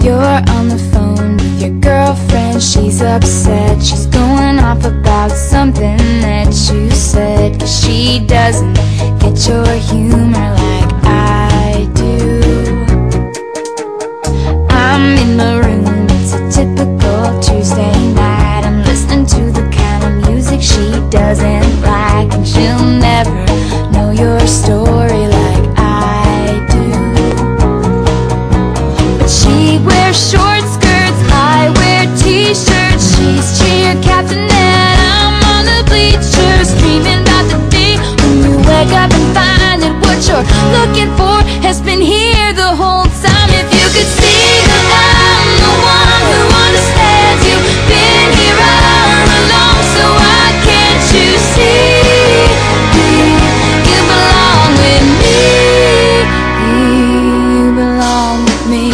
You're on the phone with your girlfriend, she's upset. She's going off about something that you said, 'cause she doesn't get your humor like I do. I'm in my room, it's a typical Tuesday night. I'm listening to the kind of music she doesn't like, and she'll never know your story like I do. But she wears short skirts, I wear t-shirts. She's cheer captain and I'm on the bleachers, dreaming about the day when you wake up and find that what you're looking for has been here the whole time. If you could see that I'm the one who understands, you've been here all along, so why can't you see? You belong with me, you belong with me.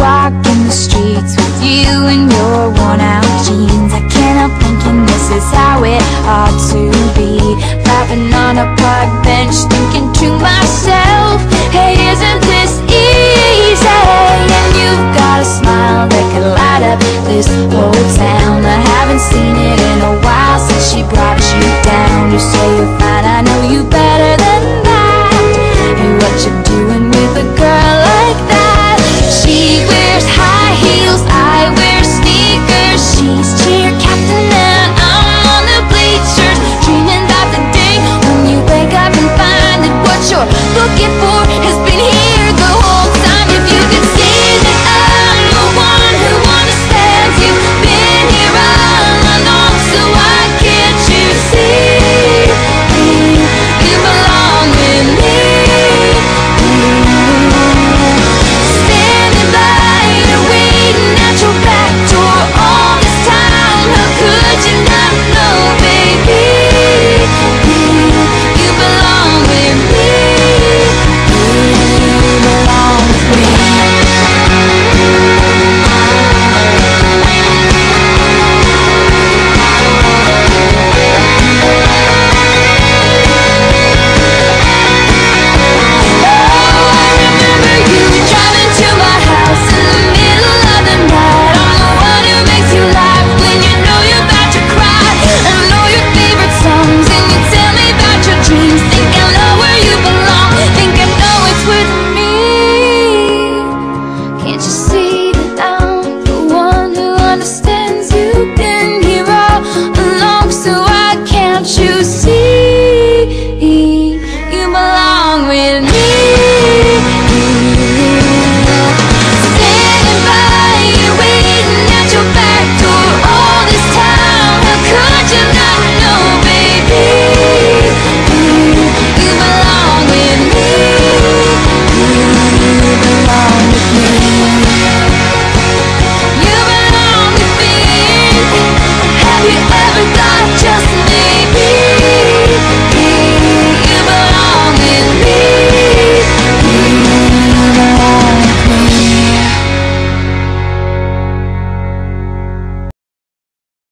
Walking the streets with you in your worn out jeans, I can't help thinking this is how it ought to be. Laughing on a park bench, thinking to myself, hey, isn't this easy? And you've got a smile that could light up this whole town.